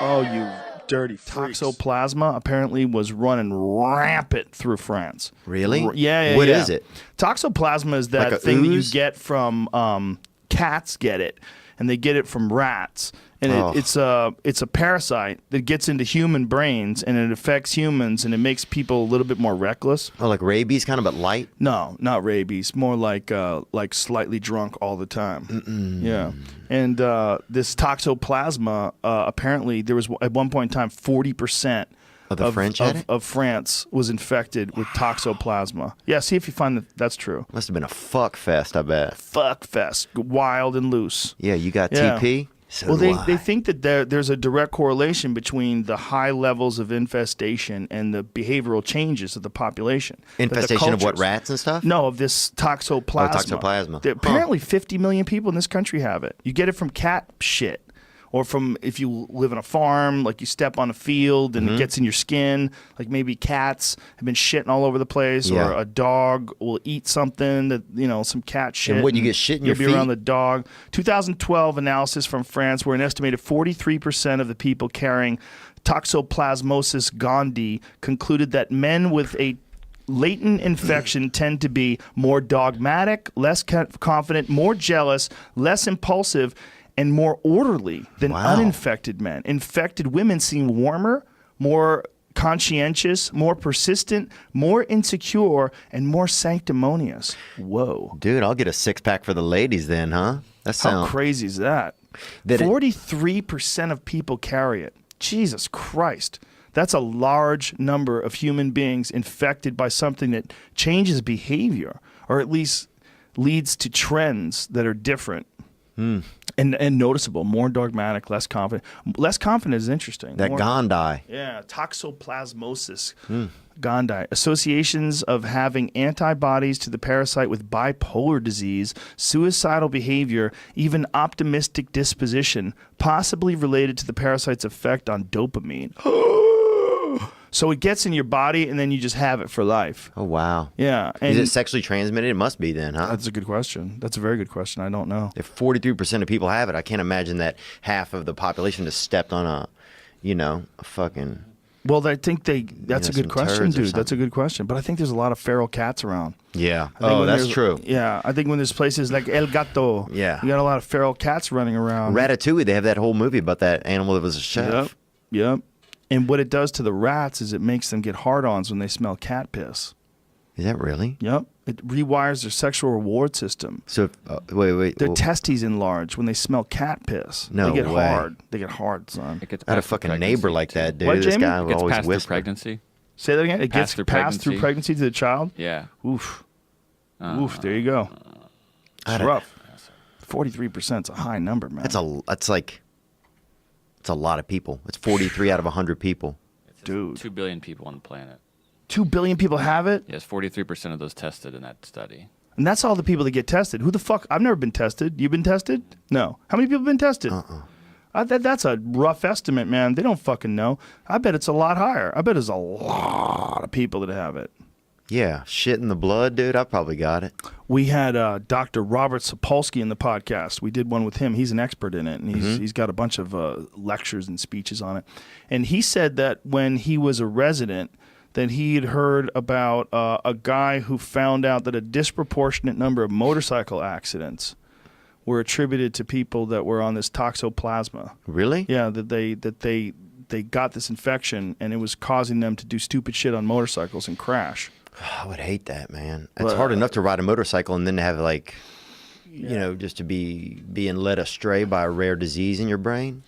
Oh, you dirty freaks. Toxoplasma apparently was running rampant through France. Really? Yeah. What is it? Toxoplasma is that Like a thing that you ooze? get from cats get it, and they get it from rats. And it's a parasite that gets into human brains, and it affects humans, and it makes people a little bit more reckless. Oh, like rabies kind of, but light? No, not rabies. More like slightly drunk all the time. Yeah. And this toxoplasma, apparently there was at one point in time 40% Of the French had it? of France was infected with toxoplasma. Yeah, see if you find that that's true. Must have been a fuck fest, I bet. Fuck fest, wild and loose. Yeah, you got Yeah. TP? So Well, do I. they think that there's a direct correlation between the high levels of infestation and the behavioral changes of the population. That the Infestation of what, cultures- rats and stuff? No, of this toxoplasma. Oh, toxoplasma. Apparently 50 million people in this country have it. You get it from cat shit. Or from if you live on a farm, like you step on a field and it gets in your skin, like maybe cats have been shitting all over the place, Yeah. or a dog will eat something that, some cat shit. And what, you get shit in your You'll be around feet? the dog. 2012 analysis from France where an estimated 43% of the people carrying toxoplasmosis gondii concluded that men with a latent infection tend to be more dogmatic, less confident, more jealous, less impulsive, and more orderly than uninfected men. Infected women seem warmer, more conscientious, more persistent, more insecure, and more sanctimonious. Whoa. Dude, I'll get a six-pack for the ladies then, huh? That How sounds... crazy is that? 43% of people carry it. Jesus Christ. That's a large number of human beings infected by something that changes behavior, or at least leads to trends that are different. And noticeable, more dogmatic, less confident. Less confident is interesting. That gondii. Yeah, toxoplasmosis gondii. Associations of having antibodies to the parasite with bipolar disease, suicidal behavior, even optimistic disposition, possibly related to the parasite's effect on dopamine. So it gets in your body, and then you just have it for life. Oh, wow. Yeah. And Is it sexually transmitted? It must be then, huh? that's a good question. That's a very good question. I don't know. If 43% of people have it, I can't imagine that half of the population just stepped on a fucking... Well, I think that's a good some question, turds or dude. That's a good question. But I think there's a lot of feral cats around. Yeah. I think Oh, when that's there's- true. Yeah. I think when there's places like El Gato, Yeah. you got a lot of feral cats running around. Ratatouille, they have that whole movie about that animal that was a chef. Yep. And what it does to the rats is it makes them get hard-ons when they smell cat piss. Is that really? Yep. It rewires their sexual reward system. So, wait. Their testes enlarge when they smell cat piss. No They get way. hard. They get hard, son. It gets I had a past through fucking pregnancy, neighbor like too. that, dude. What, This Jamie? guy It would gets always past through whisper. pregnancy. Say that again? It gets through passed through pregnancy. pregnancy to the child? Yeah. Oof. Oof, there you go. It's rough. 43% is a high number, man. It's a lot of people. It's 43 out of 100 people. Dude. 2 billion people on the planet. 2 billion people have it? Yes, 43% of those tested in that study. And that's all the people that get tested. Who the fuck? I've never been tested. You been tested? No. How many people have been tested? That's a rough estimate, man. They don't fucking know. I bet it's a lot higher. I bet there's a lot of people that have it. Yeah, shit in the blood, dude. I probably got it. We had Dr. Robert Sapolsky in the podcast. We did one with him. He's an expert in it, and he's got a bunch of lectures and speeches on it. And he said that when he was a resident, that he had heard about a guy who found out that a disproportionate number of motorcycle accidents were attributed to people that were on this toxoplasma. Really? Yeah, that they got this infection, and it was causing them to do stupid shit on motorcycles and crash. I would hate that, man. It's hard enough to ride a motorcycle and then to have just to be being led astray by a rare disease in your brain.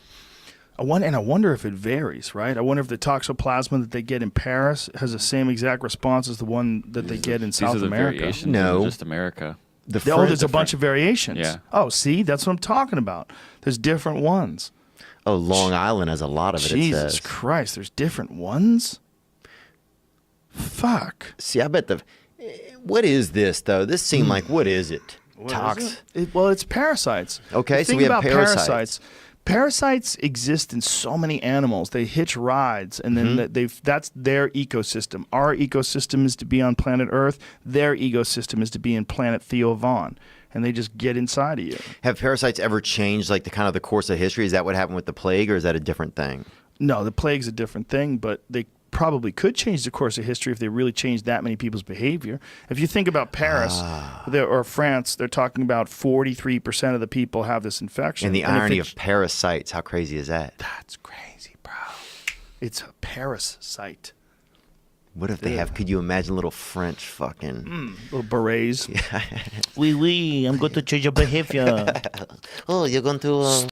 I wonder if it varies, right? I wonder if the toxoplasma that they get in Paris has the same exact response as the one that they get in South These are the America. variations. No. Just America. There's a bunch of variations. Yeah. Oh, see, that's what I'm talking about. There's different ones. Oh, Long Island has a lot of it. Jesus it says. Christ, there's different ones. Fuck. See, I bet what is this though? This seemed like what is it? It's parasites. Okay, The so thing we have about parasites. Parasites exist in so many animals. They hitch rides, and then that's their ecosystem. Our ecosystem is to be on planet Earth. Their ecosystem is to be in planet Theo Vaughn. and they just get inside of you. Have parasites ever changed like the kind of the course of history? Is that what happened with the plague, or is that a different thing? No, the plague's a different thing, but they probably could change the course of history if they really changed that many people's behavior. If you think about Paris or France, they're talking about 43% of the people have this infection. And the irony of parasites, how crazy is that? That's crazy, bro. It's a parasite. What if they have, could you imagine little French fucking... Little berets. Oui, I'm going to change your behavior. Oh, you're going to...